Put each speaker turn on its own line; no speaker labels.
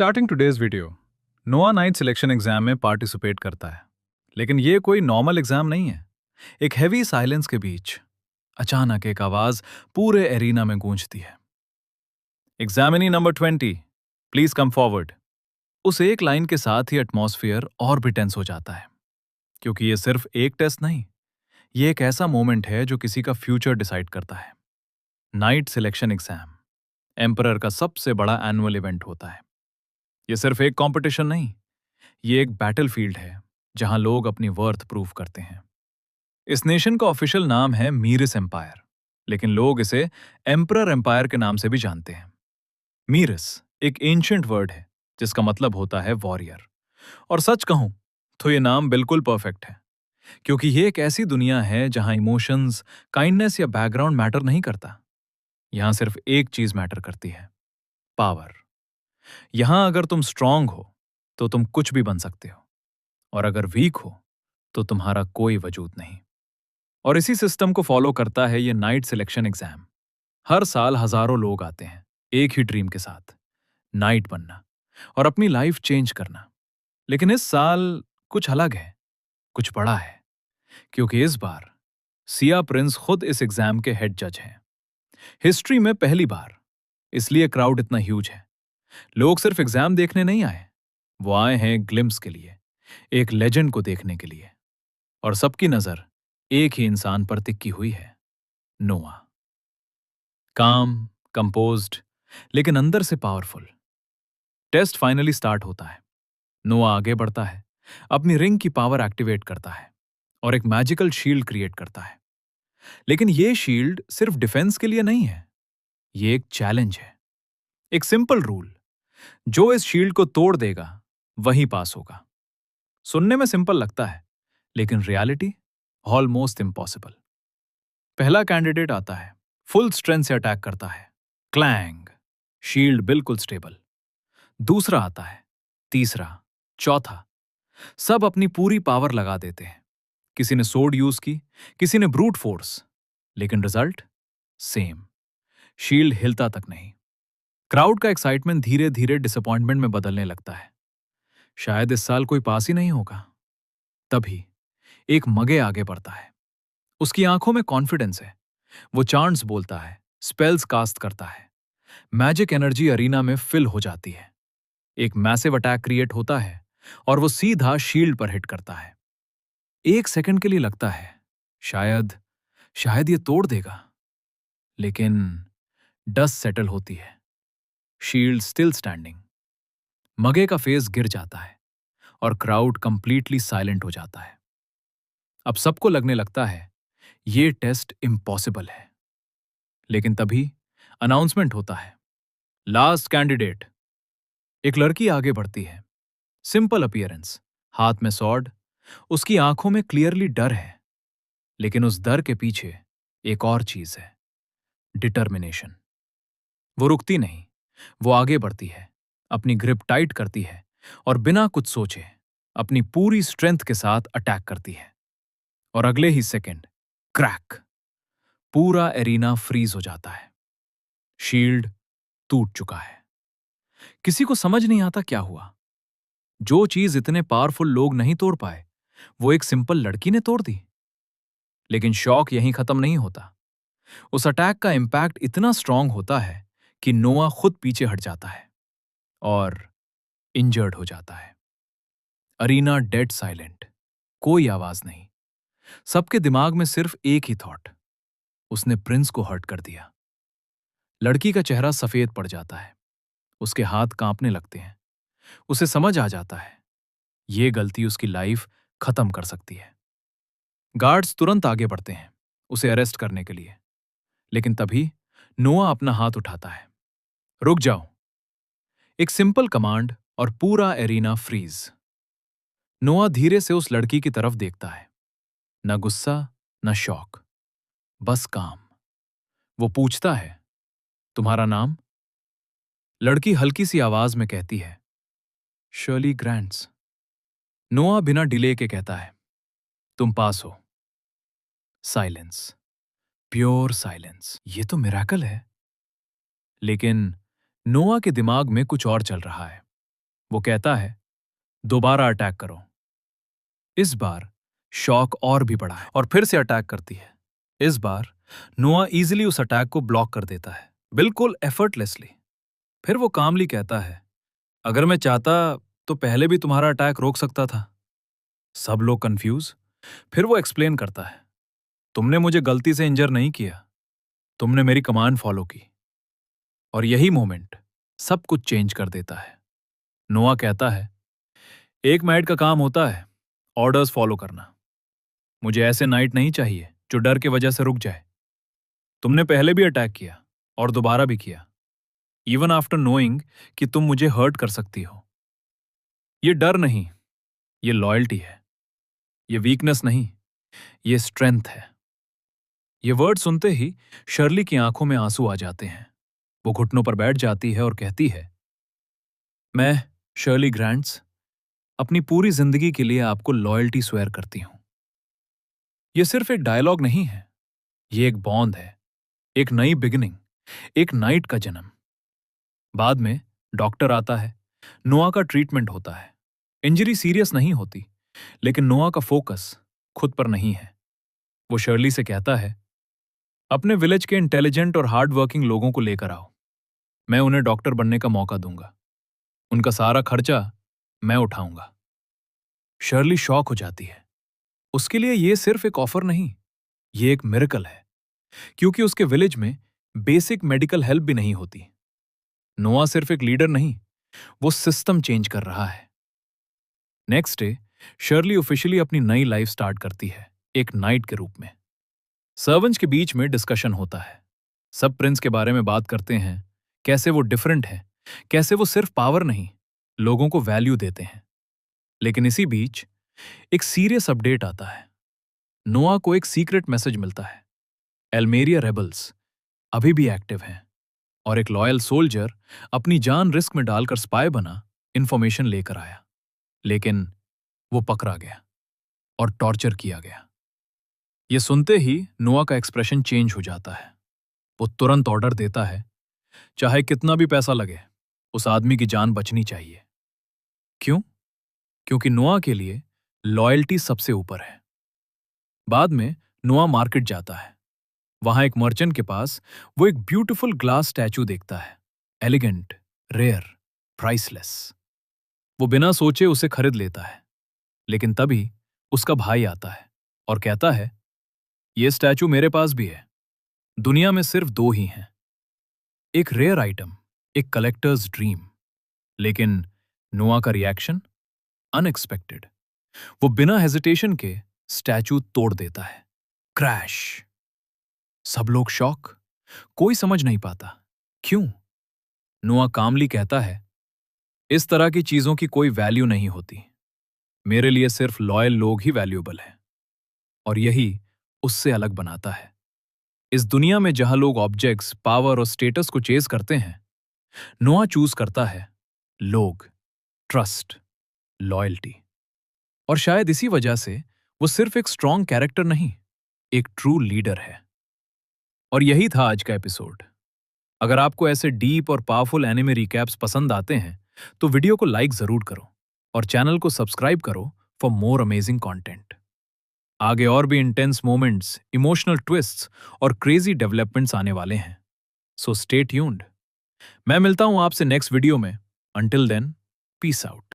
Starting today's video. नोआ night selection exam में participate करता है, लेकिन ये कोई नॉर्मल एग्जाम नहीं है। एक हैवी साइलेंस के बीच अचानक एक आवाज पूरे एरिना में गूंजती है, examinee number 20, please come forward. उस एक लाइन के साथ ही एटमॉस्फेयर और भी टेंस हो जाता है, क्योंकि ये सिर्फ एक टेस्ट नहीं, ये एक ऐसा मोमेंट है जो किसी का फ्यूचर डिसाइड करता है। नाइट सिलेक्शन एग्जाम एम्परर का सबसे बड़ा एनुअल इवेंट होता है। ये सिर्फ एक कंपटीशन नहीं, ये एक बैटलफील्ड है जहां लोग अपनी वर्थ प्रूव करते हैं। इस नेशन का ऑफिशियल नाम है मीरिस एम्पायर, लेकिन लोग इसे एम्परर एम्पायर के नाम से भी जानते हैं। मीरिस एक एंशिएंट वर्ड है जिसका मतलब होता है वॉरियर। और सच कहूं तो ये नाम बिल्कुल परफेक्ट है, क्योंकि ये एक ऐसी दुनिया है जहां इमोशंस, काइंडनेस या बैकग्राउंड मैटर नहीं करता। यहां सिर्फ एक चीज मैटर करती है, पावर। यहां अगर तुम स्ट्रांग हो तो तुम कुछ भी बन सकते हो, और अगर वीक हो तो तुम्हारा कोई वजूद नहीं। और इसी सिस्टम को फॉलो करता है ये नाइट सिलेक्शन एग्जाम। हर साल हजारों लोग आते हैं एक ही ड्रीम के साथ, नाइट बनना और अपनी लाइफ चेंज करना। लेकिन इस साल कुछ अलग है, कुछ बड़ा है, क्योंकि इस बार सिया प्रिंस खुद इस एग्जाम के हेड जज हैं। हिस्ट्री में पहली बार, इसलिए क्राउड इतना ह्यूज है। लोग सिर्फ एग्जाम देखने नहीं आए, वो आए हैं ग्लिम्स के लिए, एक लेजेंड को देखने के लिए। और सबकी नजर एक ही इंसान पर टिकी हुई है, नोआ। काम, कंपोज्ड, लेकिन अंदर से पावरफुल। टेस्ट फाइनली स्टार्ट होता है। नोआ आगे बढ़ता है, अपनी रिंग की पावर एक्टिवेट करता है और एक मैजिकल शील्ड क्रिएट करता है। लेकिन यह शील्ड सिर्फ डिफेंस के लिए नहीं है, यह एक चैलेंज है। एक सिंपल रूल, जो इस शील्ड को तोड़ देगा वही पास होगा। सुनने में सिंपल लगता है, लेकिन रियलिटी ऑलमोस्ट इम्पॉसिबल। पहला कैंडिडेट आता है, फुल स्ट्रेंथ से अटैक करता है, क्लैंग, शील्ड बिल्कुल स्टेबल। दूसरा आता है, तीसरा, चौथा, सब अपनी पूरी पावर लगा देते हैं। किसी ने सोर्ड यूज की, किसी ने ब्रूट फोर्स, लेकिन रिजल्ट सेम, शील्ड हिलता तक नहीं। क्राउड का एक्साइटमेंट धीरे धीरे डिसअपॉइंटमेंट में बदलने लगता है। शायद इस साल कोई पास ही नहीं होगा। तभी एक मगे आगे बढ़ता है। उसकी आंखों में कॉन्फिडेंस है। वो चांट्स बोलता है, स्पेल्स कास्ट करता है। मैजिक एनर्जी अरीना में फिल हो जाती है। एक मैसिव अटैक क्रिएट होता है और वो सीधा शील्ड पर हिट करता है। एक सेकंड के लिए लगता है शायद शायद ये तोड़ देगा, लेकिन डस्ट सेटल होती है, शील्ड स्टिल स्टैंडिंग। मगे का फेस गिर जाता है और क्राउड कंप्लीटली साइलेंट हो जाता है। अब सबको लगने लगता है ये टेस्ट इम्पॉसिबल है। लेकिन तभी अनाउंसमेंट होता है, लास्ट कैंडिडेट। एक लड़की आगे बढ़ती है, सिंपल अपीयरेंस, हाथ में सॉर्ड। उसकी आंखों में क्लियरली डर है, लेकिन उस डर के पीछे एक और चीज है, डिटर्मिनेशन। वो रुकती नहीं, वो आगे बढ़ती है, अपनी ग्रिप टाइट करती है और बिना कुछ सोचे अपनी पूरी स्ट्रेंथ के साथ अटैक करती है। और अगले ही सेकंड क्रैक, पूरा एरिना फ्रीज हो जाता है। शील्ड टूट चुका है। किसी को समझ नहीं आता क्या हुआ। जो चीज इतने पावरफुल लोग नहीं तोड़ पाए, वो एक सिंपल लड़की ने तोड़ दी। लेकिन शॉक यहीं खत्म नहीं होता। उस अटैक का इंपैक्ट इतना स्ट्रांग होता है कि नोआ खुद पीछे हट जाता है और इंजर्ड हो जाता है। अरीना डेड साइलेंट, कोई आवाज नहीं। सबके दिमाग में सिर्फ एक ही थॉट, उसने प्रिंस को हर्ट कर दिया। लड़की का चेहरा सफेद पड़ जाता है, उसके हाथ कांपने लगते हैं। उसे समझ आ जाता है ये गलती उसकी लाइफ खत्म कर सकती है। गार्ड्स तुरंत आगे बढ़ते हैं उसे अरेस्ट करने के लिए, लेकिन तभी नोआ अपना हाथ उठाता है, रुक जाओ। एक सिंपल कमांड और पूरा एरिना फ्रीज। नोआ धीरे से उस लड़की की तरफ देखता है, न गुस्सा न शॉक, बस काम। वो पूछता है, तुम्हारा नाम? लड़की हल्की सी आवाज में कहती है, शर्ली ग्रांट्स। नोआ बिना डिले के कहता है, तुम पास हो। Silence, pure silence. ये तो मिरेकल है। लेकिन नोआ के दिमाग में कुछ और चल रहा है। वो कहता है, दोबारा अटैक करो। इस बार शॉक और भी बढ़ा है और फिर से अटैक करती है। इस बार नोआ इजीली उस अटैक को ब्लॉक कर देता है, बिल्कुल एफर्टलेसली। फिर वो कामली कहता है, अगर मैं चाहता तो पहले भी तुम्हारा अटैक रोक सकता था। सब लोग कंफ्यूज। फिर वो एक्सप्लेन करता है, तुमने मुझे गलती से इंजर नहीं किया, तुमने मेरी कमांड फॉलो की। और यही मोमेंट सब कुछ चेंज कर देता है। नोआ कहता है, एक नाइट का काम होता है ऑर्डर्स फॉलो करना। मुझे ऐसे नाइट नहीं चाहिए जो डर की वजह से रुक जाए। तुमने पहले भी अटैक किया और दोबारा भी किया, इवन आफ्टर नोइंग कि तुम मुझे हर्ट कर सकती हो। ये डर नहीं, ये लॉयल्टी है। ये वीकनेस नहीं, ये स्ट्रेंथ है। ये वर्ड सुनते ही शर्ली की आंखों में आंसू आ जाते हैं। वो घुटनों पर बैठ जाती है और कहती है, मैं शर्ली ग्रांट्स अपनी पूरी जिंदगी के लिए आपको लॉयल्टी स्वेयर करती हूं। ये सिर्फ एक डायलॉग नहीं है, ये एक बॉन्ड है, एक नई बिगिनिंग, एक नाइट का जन्म। बाद में डॉक्टर आता है, नोआ का ट्रीटमेंट होता है। इंजरी सीरियस नहीं होती, लेकिन नोआ का फोकस खुद पर नहीं है। वो शर्ली से कहता है, अपने विलेज के इंटेलिजेंट और हार्ड वर्किंग लोगों को लेकर आओ। मैं उन्हें डॉक्टर बनने का मौका दूंगा। उनका सारा खर्चा मैं उठाऊंगा। शर्ली शॉक हो जाती है। उसके लिए यह सिर्फ एक ऑफर नहीं, ये एक मिरेकल है, क्योंकि उसके विलेज में बेसिक मेडिकल हेल्प भी नहीं होती। नोआ सिर्फ एक लीडर नहीं, वो सिस्टम चेंज कर रहा है। नेक्स्ट डे शर्ली ऑफिशियली अपनी नई लाइफ स्टार्ट करती है, एक नाइट के रूप में। सर्वेंट्स के बीच में डिस्कशन होता है। सब प्रिंस के बारे में बात करते हैं, कैसे वो डिफरेंट है, कैसे वो सिर्फ पावर नहीं, लोगों को वैल्यू देते हैं। लेकिन इसी बीच एक सीरियस अपडेट आता है। नोआ को एक सीक्रेट मैसेज मिलता है। एल्मेरिया रेबल्स अभी भी एक्टिव हैं और एक लॉयल सोल्जर अपनी जान रिस्क में डालकर स्पाई बना इंफॉर्मेशन लेकर आया। लेकिन वो पकड़ा गया और टॉर्चर किया गया। ये सुनते ही नोआ का एक्सप्रेशन चेंज हो जाता है। वो तुरंत ऑर्डर देता है, चाहे कितना भी पैसा लगे, उस आदमी की जान बचनी चाहिए। क्यों? क्योंकि नोआ के लिए लॉयल्टी सबसे ऊपर है। बाद में नोआ मार्केट जाता है। वहां एक मर्चेंट के पास वो एक ब्यूटीफुल ग्लास स्टैचू देखता है, एलिगेंट, रेयर, प्राइसलेस। वो बिना सोचे उसे खरीद लेता है। लेकिन तभी उसका भाई आता है और कहता है, ये स्टैचू मेरे पास भी है। दुनिया में सिर्फ दो ही हैं, एक रेयर आइटम, एक कलेक्टर्स ड्रीम। लेकिन नोआ का रिएक्शन अनएक्सपेक्टेड। वो बिना हेजिटेशन के स्टैचू तोड़ देता है। क्रैश। सब लोग शॉक, कोई समझ नहीं पाता क्यों। नोआ कामली कहता है, इस तरह की चीजों की कोई वैल्यू नहीं होती। मेरे लिए सिर्फ लॉयल लोग ही वैल्यूएबल हैं। और यही उससे अलग बनाता है। इस दुनिया में जहां लोग ऑब्जेक्ट्स, पावर और स्टेटस को चेज करते हैं, नोआ चूज करता है लोग, ट्रस्ट, लॉयल्टी। और शायद इसी वजह से वो सिर्फ एक स्ट्रॉन्ग कैरेक्टर नहीं, एक ट्रू लीडर है। और यही था आज का एपिसोड। अगर आपको ऐसे डीप और पावरफुल एनिमे रिकैप्स पसंद आते हैं तो वीडियो को लाइक जरूर करो और चैनल को सब्सक्राइब करो फॉर मोर अमेजिंग कंटेंट। आगे और भी इंटेंस मोमेंट्स, इमोशनल ट्विस्ट्स और क्रेजी डेवलपमेंट्स आने वाले हैं। So stay tuned. मैं मिलता हूं आपसे नेक्स्ट वीडियो में। Until then, peace out.